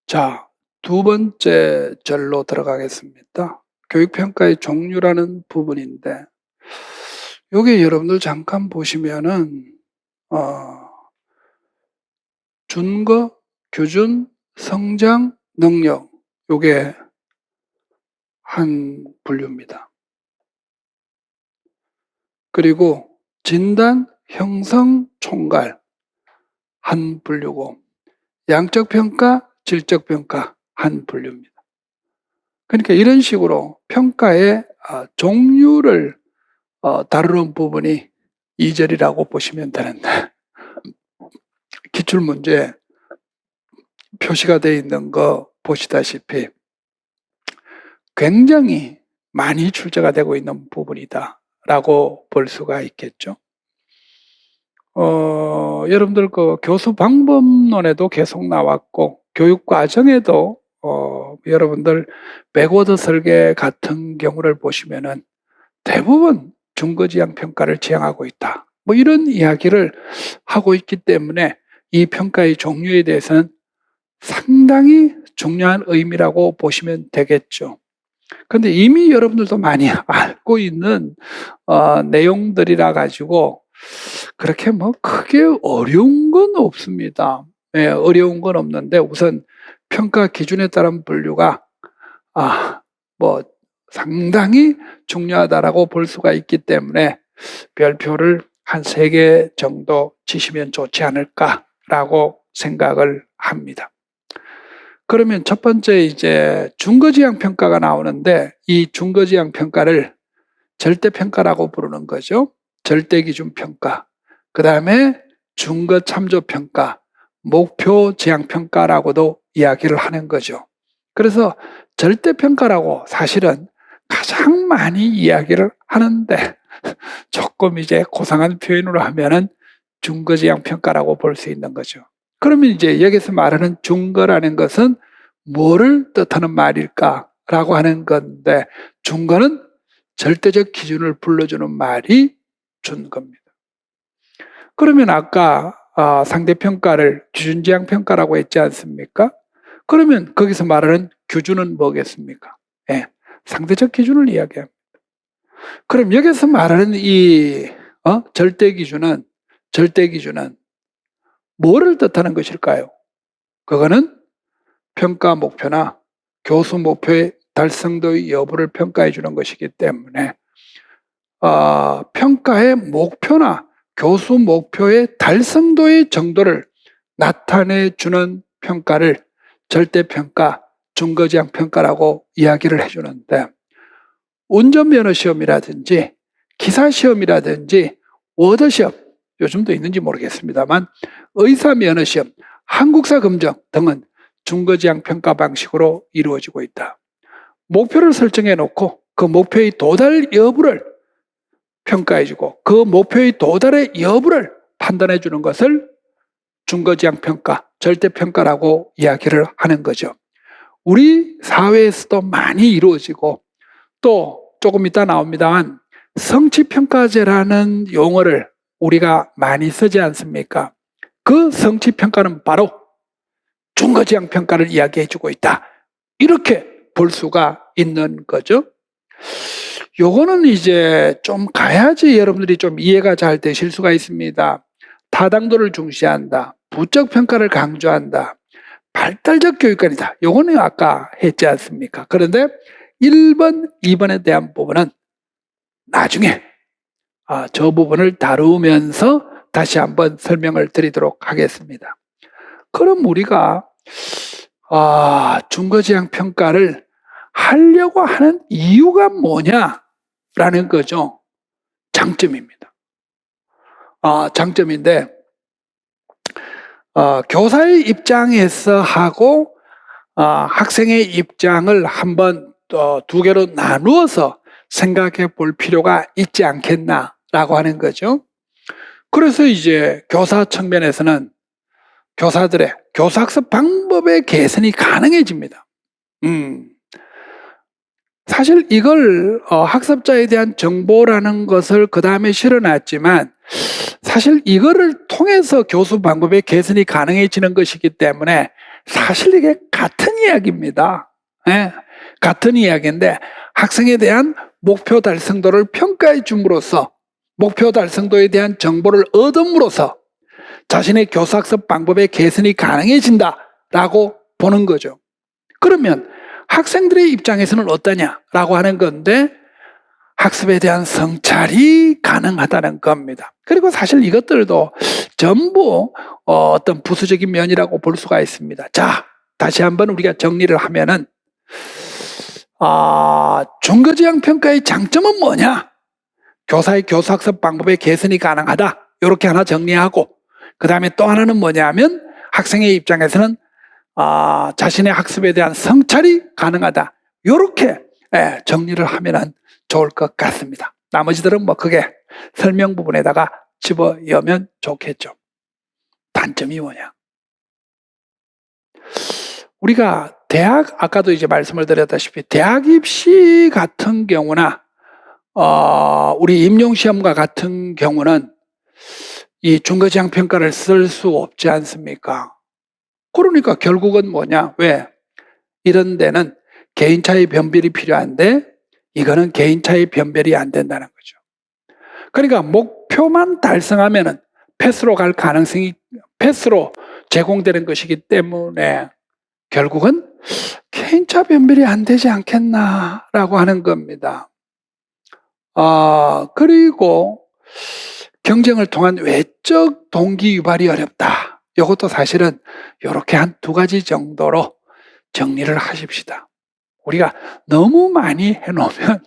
자, 두 번째 절로 들어가겠습니다. 교육평가의 종류라는 부분인데, 요게 여러분들 잠깐 보시면은, 준거, 교준, 성장, 능력, 요게 한 분류입니다. 그리고 진단, 형성, 총괄 한 분류고, 양적평가, 질적평가 한 분류입니다. 그러니까 이런 식으로 평가의 종류를 다루는 부분이 2절이라고 보시면 되는데, 기출문제 표시가 되어 있는 거 보시다시피 굉장히 많이 출제가 되고 있는 부분이다 라고 볼 수가 있겠죠. 여러분들 그 교수 방법론에도 계속 나왔고, 교육 과정에도 여러분들 백워드 설계 같은 경우를 보시면은 대부분 준거지향 평가를 지향하고 있다, 뭐 이런 이야기를 하고 있기 때문에 이 평가의 종류에 대해서는 상당히 중요한 의미라고 보시면 되겠죠. 근데 이미 여러분들도 많이 알고 있는 내용들이라 가지고 그렇게 뭐 크게 어려운 건 없습니다. 네, 어려운 건 없는데, 우선 평가 기준에 따른 분류가 뭐 상당히 중요하다라고 볼 수가 있기 때문에 별표를 한 3개 정도 치시면 좋지 않을까라고 생각을 합니다. 그러면 첫 번째 이제 준거지향 평가가 나오는데, 이 준거지향 평가를 절대평가라고 부르는 거죠. 절대기준평가, 그 다음에 준거참조평가, 목표지향평가라고도 이야기를 하는 거죠. 그래서 절대평가라고 사실은 가장 많이 이야기를 하는데, 조금 이제 고상한 표현으로 하면은 준거지향평가라고 볼 수 있는 거죠. 그러면 이제 여기서 말하는 준거라는 것은 뭐를 뜻하는 말일까라고 하는 건데, 준거는 절대적 기준을 불러주는 말이 준거입니다. 그러면 아까 상대평가를 기준지향평가라고 했지 않습니까? 그러면 거기서 말하는 규준은 뭐겠습니까? 네, 상대적 기준을 이야기합니다. 그럼 여기서 말하는 이 절대기준은 뭐를 뜻하는 것일까요? 그거는 평가 목표나 교수 목표의 달성도의 여부를 평가해 주는 것이기 때문에 평가의 목표나 교수 목표의 달성도의 정도를 나타내 주는 평가를 절대평가, 준거지향 평가라고 이야기를 해주는데, 운전면허 시험이라든지 기사시험이라든지 워드시험, 요즘도 있는지 모르겠습니다만 의사면허 시험, 한국사 검정 등은 준거지향 평가 방식으로 이루어지고 있다. 목표를 설정해 놓고 그 목표의 도달 여부를 평가해주고, 그 목표의 도달의 여부를 판단해 주는 것을 준거지향 평가, 절대평가라고 이야기를 하는 거죠. 우리 사회에서도 많이 이루어지고, 또 조금 이따 나옵니다만 성취평가제라는 용어를 우리가 많이 쓰지 않습니까? 그 성취평가는 바로 준거지향 평가를 이야기해 주고 있다, 이렇게 볼 수가 있는 거죠. 요거는 이제 좀 가야지 여러분들이 좀 이해가 잘 되실 수가 있습니다. 타당도를 중시한다, 부적 평가를 강조한다, 발달적 교육관이다, 요거는 아까 했지 않습니까? 그런데 1번, 2번에 대한 부분은 나중에 저 부분을 다루면서 다시 한번 설명을 드리도록 하겠습니다. 그럼 우리가 준거지향 평가를 하려고 하는 이유가 뭐냐라는 거죠. 장점입니다. 장점인데, 교사의 입장에서 하고 학생의 입장을 한번 두 개로 나누어서 생각해 볼 필요가 있지 않겠나라고 하는 거죠. 그래서 이제 교사 측면에서는 교사들의 교사학습 방법의 개선이 가능해집니다. 사실 이걸 학습자에 대한 정보라는 것을 그 다음에 실어놨지만 사실 이거를 통해서 교수 방법의 개선이 가능해지는 것이기 때문에 사실 이게 같은 이야기입니다. 예, 같은 이야기인데 학생에 대한 목표 달성도를 평가해 줌으로써 목표 달성도에 대한 정보를 얻음으로써 자신의 교수학습 방법의 개선이 가능해진다라고 보는 거죠. 그러면 학생들의 입장에서는 어떠냐라고 하는 건데 학습에 대한 성찰이 가능하다는 겁니다. 그리고 사실 이것들도 전부 어떤 부수적인 면이라고 볼 수가 있습니다. 자, 다시 한번 우리가 정리를 하면은 중거지형 평가의 장점은 뭐냐? 교사의 교수학습 방법의 개선이 가능하다. 이렇게 하나 정리하고 그 다음에 또 하나는 뭐냐면 학생의 입장에서는 자신의 학습에 대한 성찰이 가능하다. 이렇게 정리를 하면 좋을 것 같습니다. 나머지들은 뭐 그게 설명 부분에다가 집어넣으면 좋겠죠. 단점이 뭐냐? 우리가 대학, 아까도 이제 말씀을 드렸다시피 대학 입시 같은 경우나 우리 임용시험과 같은 경우는 이 중거지형 평가를 쓸 수 없지 않습니까? 그러니까 결국은 뭐냐? 왜? 이런 데는 개인차의 변별이 필요한데 이거는 개인차의 변별이 안 된다는 거죠. 그러니까 목표만 달성하면은 패스로 갈 가능성이 패스로 제공되는 것이기 때문에 결국은 개인차 변별이 안 되지 않겠나라고 하는 겁니다. 그리고 경쟁을 통한 외적 동기 유발이 어렵다. 이것도 사실은 이렇게 한 2가지 정도로 정리를 하십시다. 우리가 너무 많이 해놓으면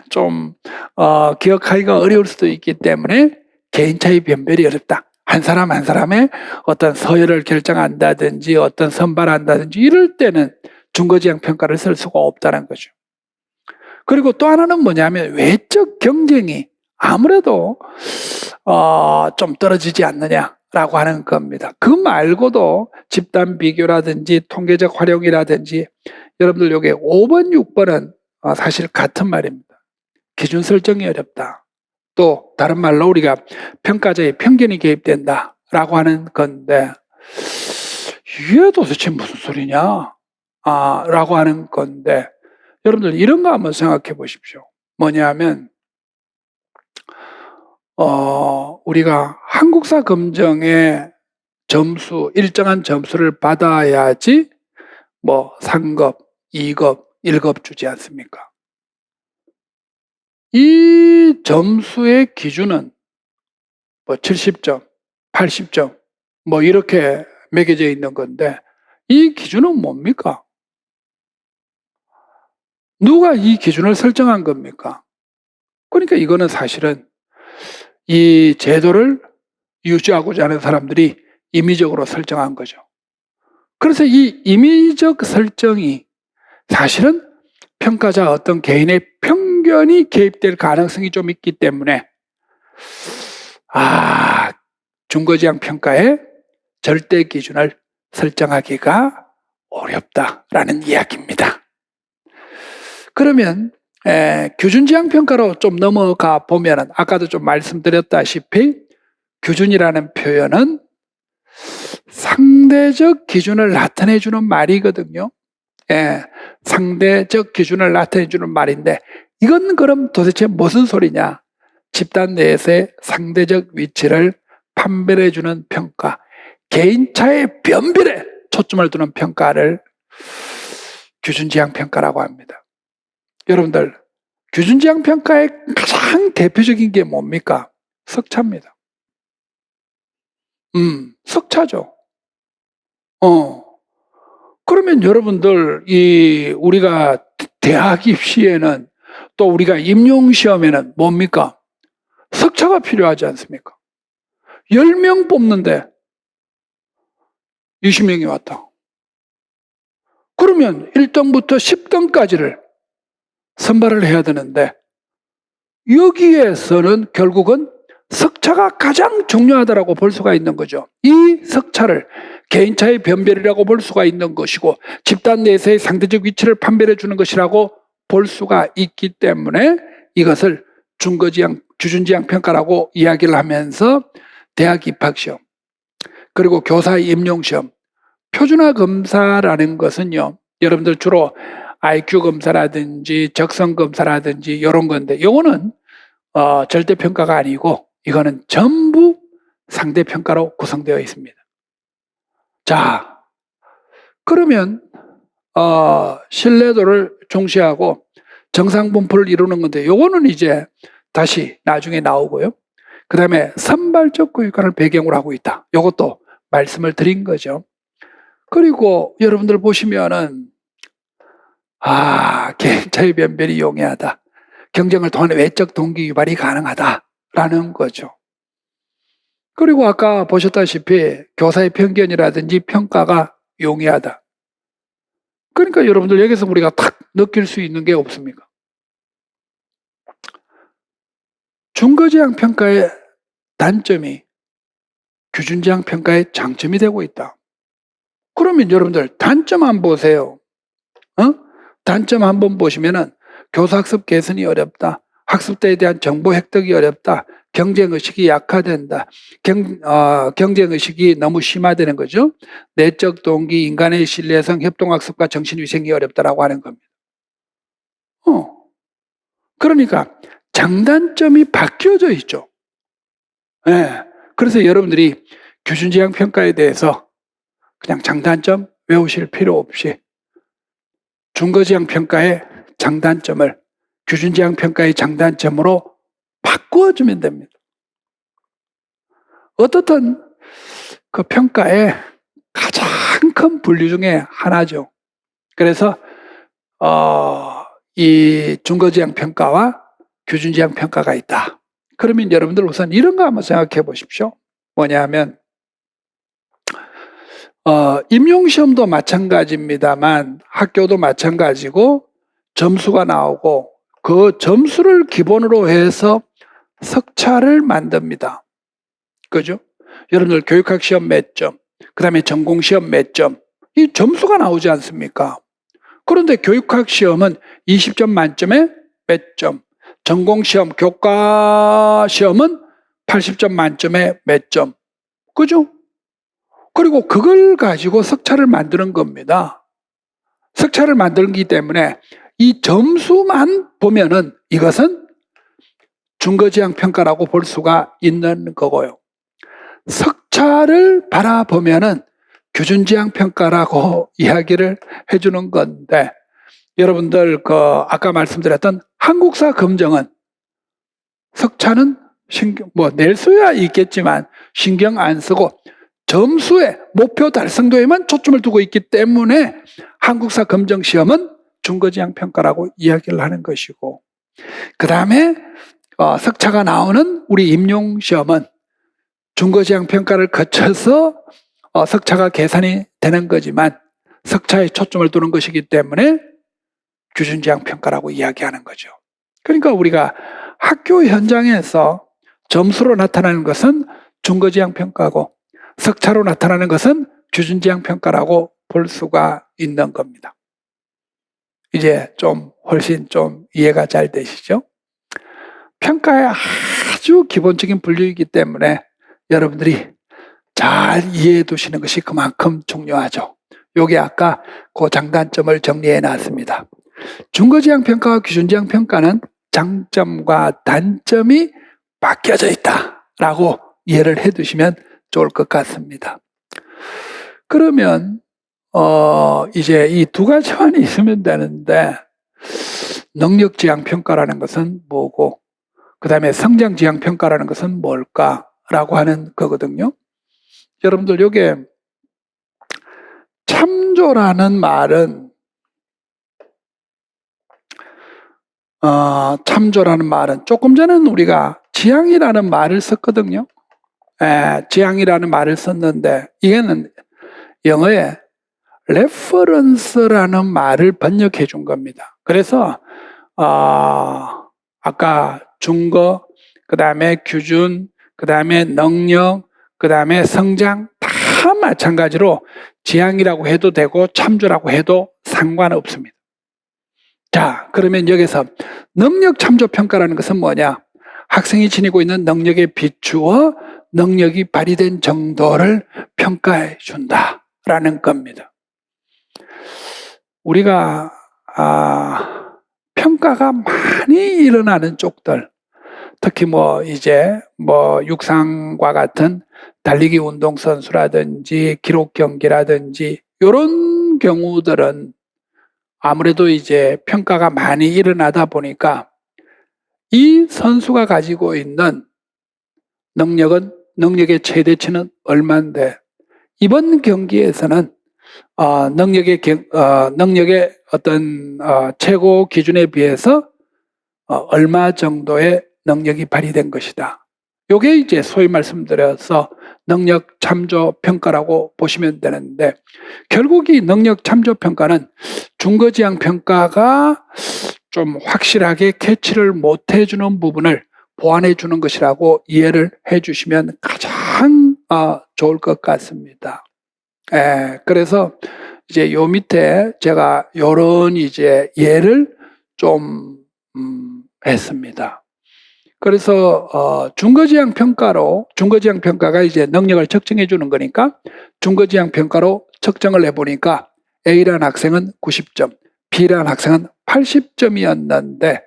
좀 기억하기가 어려울 수도 있기 때문에 개인차의 변별이 어렵다. 한 사람 한 사람의 어떤 서열을 결정한다든지 어떤 선발한다든지 이럴 때는 중거지형 평가를 쓸 수가 없다는 거죠. 그리고 또 하나는 뭐냐면 외적 경쟁이 아무래도 좀 떨어지지 않느냐라고 하는 겁니다. 그 말고도 집단 비교라든지 통계적 활용이라든지 여러분들 여기 5번, 6번은 사실 같은 말입니다. 기준 설정이 어렵다. 또 다른 말로 우리가 평가자의 편견이 개입된다라고 하는 건데 이게 도대체 무슨 소리냐? 라고 하는 건데 여러분들 이런 거 한번 생각해 보십시오. 뭐냐면 우리가 한국사 검정의 점수, 일정한 점수를 받아야지 뭐 3급, 2급, 1급 주지 않습니까? 이 점수의 기준은 뭐 70점, 80점 뭐 이렇게 매겨져 있는 건데 이 기준은 뭡니까? 누가 이 기준을 설정한 겁니까? 그러니까 이거는 사실은 이 제도를 유지하고자 하는 사람들이 임의적으로 설정한 거죠. 그래서 이 임의적 설정이 사실은 평가자 어떤 개인의 편견이 개입될 가능성이 좀 있기 때문에 중거지형 평가의 절대 기준을 설정하기가 어렵다라는 이야기입니다. 그러면 규준지향 평가로 좀 넘어가 보면은 아까도 좀 말씀드렸다시피 규준이라는 표현은 상대적 기준을 나타내주는 말이거든요. 상대적 기준을 나타내주는 말인데 이건 그럼 도대체 무슨 소리냐? 집단 내에서의 상대적 위치를 판별해주는 평가, 개인차의 변별에 초점을 두는 평가를 규준지향 평가라고 합니다. 여러분들 규준지향 평가의 가장 대표적인 게 뭡니까? 석차입니다. 석차죠. 그러면 여러분들 우리가 대학 입시에는 또 우리가 임용시험에는 뭡니까? 석차가 필요하지 않습니까? 10명 뽑는데 20명이 왔다. 그러면 1등부터 10등까지를 선발을 해야 되는데 여기에서는 결국은 석차가 가장 중요하다고 볼 수가 있는 거죠. 이 석차를 개인차의 변별이라고 볼 수가 있는 것이고 집단 내에서의 상대적 위치를 판별해 주는 것이라고 볼 수가 있기 때문에 이것을 기준지향 평가라고 이야기를 하면서 대학 입학시험, 그리고 교사 임용시험, 표준화 검사라는 것은요, 여러분들 주로 IQ 검사라든지 적성 검사라든지 이런 건데, 이거는 절대평가가 아니고 이거는 전부 상대평가로 구성되어 있습니다. 자, 그러면 신뢰도를 중시하고 정상분포를 이루는 건데, 요거는 이제 다시 나중에 나오고요. 그 다음에 선발적 교육관을 배경으로 하고 있다. 요것도 말씀을 드린 거죠. 그리고 여러분들 보시면은 개인차의 변별이 용이하다, 경쟁을 통한 외적 동기 유발이 가능하다라는 거죠. 그리고 아까 보셨다시피 교사의 편견이라든지 평가가 용이하다. 그러니까 여러분들 여기서 우리가 탁 느낄 수 있는 게 없습니까? 중거지향 평가의 단점이 규준지향 평가의 장점이 되고 있다. 그러면 여러분들 단점 한번 보세요. 단점 한번 보시면은 교사학습 개선이 어렵다, 학습대에 대한 정보 획득이 어렵다, 경쟁의식이 약화된다, 경쟁의식이 너무 심화되는 거죠. 내적 동기, 인간의 신뢰성, 협동학습과 정신위생이 어렵다라고 하는 겁니다. 그러니까 장단점이 바뀌어져 있죠. 네. 그래서 여러분들이 규준지향 평가에 대해서 그냥 장단점 외우실 필요 없이 중거지향 평가의 장단점을 규준지향 평가의 장단점으로 바꾸어주면 됩니다. 어떻든 그 평가의 가장 큰 분류 중에 하나죠. 그래서 이 중거지향 평가와 규준지향 평가가 있다. 그러면 여러분들 우선 이런 거 한번 생각해 보십시오. 뭐냐면 임용시험도 마찬가지입니다만 학교도 마찬가지고 점수가 나오고 그 점수를 기본으로 해서 석차를 만듭니다. 그죠? 여러분들 교육학 시험 몇 점, 그 다음에 전공시험 몇 점, 이 점수가 나오지 않습니까? 그런데 교육학 시험은 20점 만점에 몇 점, 전공시험, 교과시험은 80점 만점에 몇 점, 그죠? 그리고 그걸 가지고 석차를 만드는 겁니다. 석차를 만들기 때문에 이 점수만 보면은 이것은 중거지향 평가라고 볼 수가 있는 거고요. 석차를 바라보면은 규준지향 평가라고 이야기를 해주는 건데, 여러분들 아까 말씀드렸던 한국사 검정은 석차는 낼 수야 있겠지만 신경 안 쓰고 점수에 목표 달성도에만 초점을 두고 있기 때문에 한국사 검정 시험은 중거지향 평가라고 이야기를 하는 것이고, 그 다음에 석차가 나오는 우리 임용시험은 중거지향 평가를 거쳐서 석차가 계산이 되는 거지만 석차에 초점을 두는 것이기 때문에 규준지향 평가라고 이야기하는 거죠. 그러니까 우리가 학교 현장에서 점수로 나타나는 것은 중거지향 평가고 석차로 나타나는 것은 규준지향 평가라고 볼 수가 있는 겁니다. 이제 훨씬 이해가 잘 되시죠? 평가의 아주 기본적인 분류이기 때문에 여러분들이 잘 이해해 두시는 것이 그만큼 중요하죠. 요게 아까 그 장단점을 정리해 놨습니다. 중거지향 평가와 규준지향 평가는 장점과 단점이 바뀌어져 있다라고 이해를 해 두시면 좋을 것 같습니다. 그러면 이제 이 두 가지만 있으면 되는데, 능력지향 평가라는 것은 뭐고 그 다음에 성장지향 평가라는 것은 뭘까라고 하는 거거든요. 여러분들 요게 참조라는 말은 조금 전에는 우리가 지향이라는 말을 썼거든요. 지향이라는 말을 썼는데 이게는 영어에 레퍼런스라는 말을 번역해 준 겁니다. 그래서 아까 중거, 그 다음에 규준, 그 다음에 능력, 그 다음에 성장 다 마찬가지로 지향이라고 해도 되고 참조라고 해도 상관없습니다. 자, 그러면 여기서 능력 참조 평가라는 것은 뭐냐? 학생이 지니고 있는 능력에 비추어 능력이 발휘된 정도를 평가해 준다라는 겁니다. 우리가 평가가 많이 일어나는 쪽들, 특히 이제 육상과 같은 달리기 운동선수라든지 기록 경기라든지 이런 경우들은 아무래도 이제 평가가 많이 일어나다 보니까 이 선수가 가지고 있는 능력의 최대치는 얼마인데 이번 경기에서는 능력의 어떤 최고 기준에 비해서 얼마 정도의 능력이 발휘된 것이다. 요게 이제 소위 말씀드려서 능력 참조 평가라고 보시면 되는데, 결국 이 능력 참조 평가는 중거지향 평가가 좀 확실하게 캐치를 못 해주는 부분을 보완해 주는 것이라고 이해를 해 주시면 가장 좋을 것 같습니다. 그래서 이제 요 밑에 제가 요런 이제 예를 좀 했습니다. 그래서 중거지향 평가가 이제 능력을 측정해 주는 거니까 중거지향 평가로 측정을 해보니까 A라는 학생은 90점, B라는 학생은 80점이었는데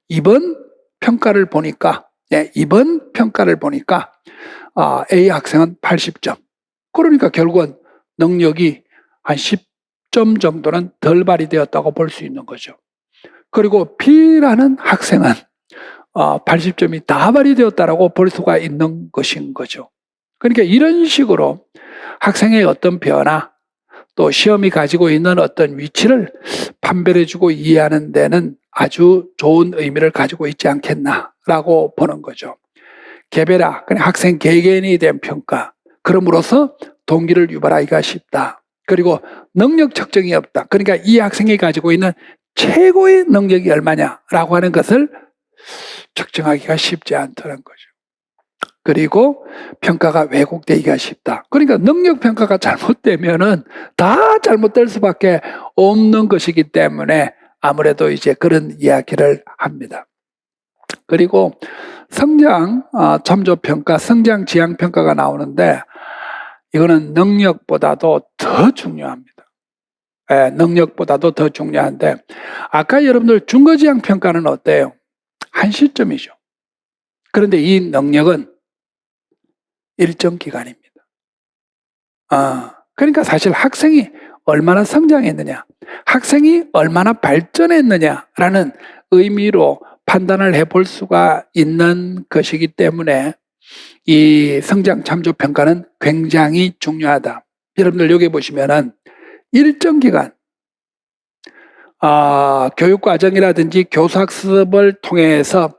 이번 평가를 보니까 A 학생은 80점. 그러니까 결국은 능력이 한 10점 정도는 덜 발휘되었다고 볼 수 있는 거죠. 그리고 B라는 학생은 80점이 다 발휘되었다라고 볼 수가 있는 것인 거죠. 그러니까 이런 식으로 학생의 어떤 변화, 또 시험이 가지고 있는 어떤 위치를 판별해주고 이해하는 데는 아주 좋은 의미를 가지고 있지 않겠나라고 보는 거죠. 개별화, 그냥 학생 개개인에 대한 평가, 그럼으로써 동기를 유발하기가 쉽다. 그리고 능력 측정이 없다. 그러니까 이 학생이 가지고 있는 최고의 능력이 얼마냐라고 하는 것을 측정하기가 쉽지 않다는 거죠. 그리고 평가가 왜곡되기가 쉽다. 그러니까 능력 평가가 잘못되면은 다 잘못될 수밖에 없는 것이기 때문에 아무래도 이제 그런 이야기를 합니다. 그리고 성장 참조 평가, 성장 지향 평가가 나오는데 이거는 능력보다도 더 중요합니다. 능력보다도 더 중요한데 아까 여러분들 중거지향 평가는 어때요? 한 시점이죠. 그런데 이 능력은 일정 기간입니다. 그러니까 사실 학생이 얼마나 성장했느냐, 학생이 얼마나 발전했느냐라는 의미로 판단을 해볼 수가 있는 것이기 때문에 이 성장 참조 평가는 굉장히 중요하다. 여러분들 여기 보시면은 일정 기간 교육 과정이라든지 교수 학습을 통해서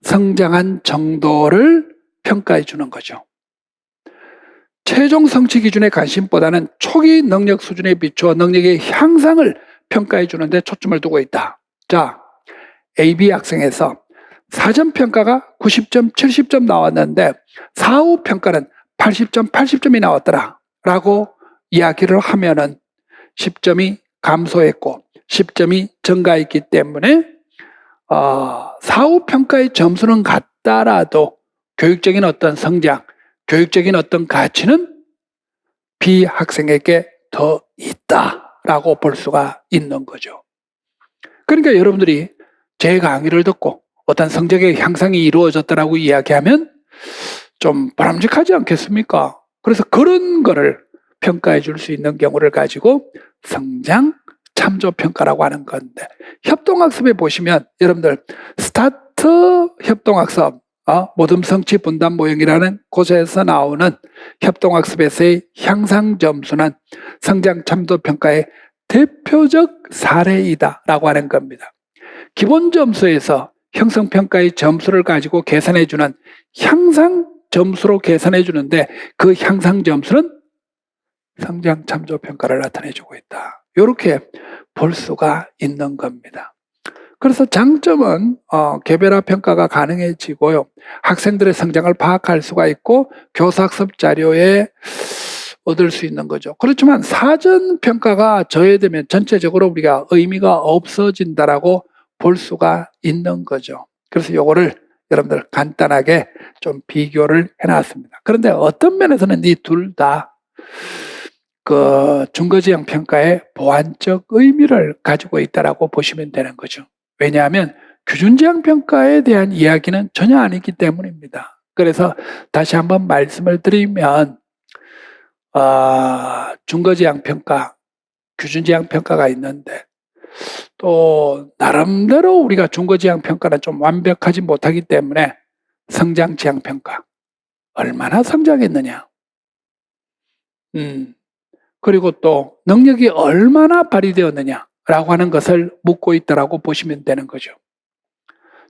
성장한 정도를 평가해 주는 거죠. 최종 성취 기준의 관심보다는 초기 능력 수준에 비추어 능력의 향상을 평가해 주는데 초점을 두고 있다. 자, AB 학생에서 사전 평가가 90점, 70점 나왔는데 사후 평가는 80점, 80점이 나왔더라 라고 이야기를 하면은 10점이 감소했고 10점이 증가했기 때문에 사후 평가의 점수는 같다라도 교육적인 어떤 성장, 교육적인 어떤 가치는 B 학생에게 더 있다라고 볼 수가 있는 거죠. 그러니까 여러분들이 제 강의를 듣고 어떤 성적의 향상이 이루어졌다라고 이야기하면 좀 바람직하지 않겠습니까? 그래서 그런 거를 평가해 줄 수 있는 경우를 가지고 성장 참조 평가라고 하는 건데, 협동학습에 보시면 여러분들 스타트 협동학습 모둠 성취 분단 모형이라는 곳에서 나오는 협동학습에서의 향상 점수는 성장 참조 평가의 대표적 사례이다라고 하는 겁니다. 기본 점수에서 형성 평가의 점수를 가지고 계산해 주는 향상 점수로 계산해 주는데 그 향상 점수는 성장 참조 평가를 나타내 주고 있다. 이렇게 볼 수가 있는 겁니다. 그래서 장점은 개별화 평가가 가능해지고요. 학생들의 성장을 파악할 수가 있고 교사학습 자료에 얻을 수 있는 거죠. 그렇지만 사전 평가가 저해되면 전체적으로 우리가 의미가 없어진다라고 볼 수가 있는 거죠. 그래서 요거를 여러분들 간단하게 좀 비교를 해놨습니다. 그런데 어떤 면에서는 이 둘 다 그 중거지형 평가의 보완적 의미를 가지고 있다라고 보시면 되는 거죠. 왜냐하면 규준지향 평가에 대한 이야기는 전혀 아니기 때문입니다. 그래서 다시 한번 말씀을 드리면 중거지향 평가, 규준지향 평가가 있는데 또 나름대로 우리가 중거지향 평가는 좀 완벽하지 못하기 때문에 성장지향 평가, 얼마나 성장했느냐, 그리고 또 능력이 얼마나 발휘되었느냐라고 하는 것을 묻고 있다라고 보시면 되는 거죠.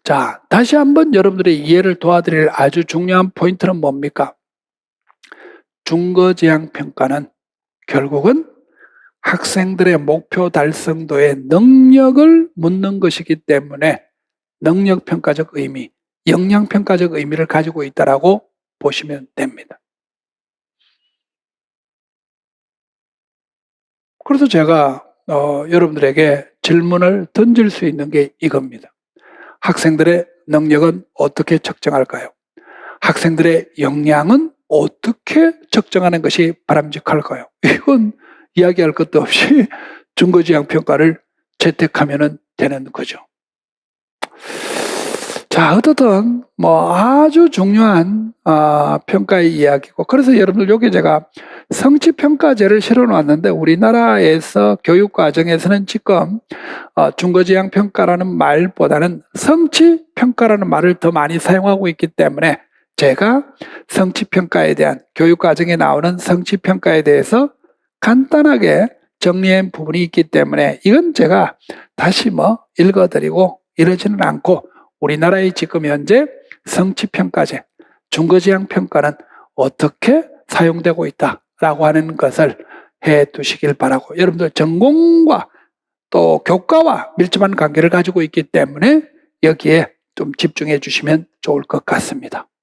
자, 다시 한번 여러분들의 이해를 도와드릴 아주 중요한 포인트는 뭡니까? 중거지향 평가는 결국은 학생들의 목표 달성도의 능력을 묻는 것이기 때문에 능력평가적 의미, 역량평가적 의미를 가지고 있다라고 보시면 됩니다. 그래서 제가 여러분들에게 질문을 던질 수 있는 게 이겁니다. 학생들의 능력은 어떻게 측정할까요? 학생들의 역량은 어떻게 측정하는 것이 바람직할까요? 이건 이야기할 것도 없이 중거지향 평가를 채택하면 되는 거죠. 자, 어떻든 아주 중요한 평가의 이야기고, 그래서 여러분들 여기 제가 성취평가제를 실어놨는데 우리나라에서 교육과정에서는 지금 중거지향 평가라는 말보다는 성취평가라는 말을 더 많이 사용하고 있기 때문에 제가 성취평가에 대한, 교육과정에 나오는 성취평가에 대해서 간단하게 정리한 부분이 있기 때문에 이건 제가 다시 읽어드리고 이러지는 않고 우리나라의 지금 현재 성취평가제, 중거지향 평가는 어떻게 사용되고 있다라고 하는 것을 해 두시길 바라고, 여러분들 전공과 또 교과와 밀접한 관계를 가지고 있기 때문에 여기에 좀 집중해 주시면 좋을 것 같습니다.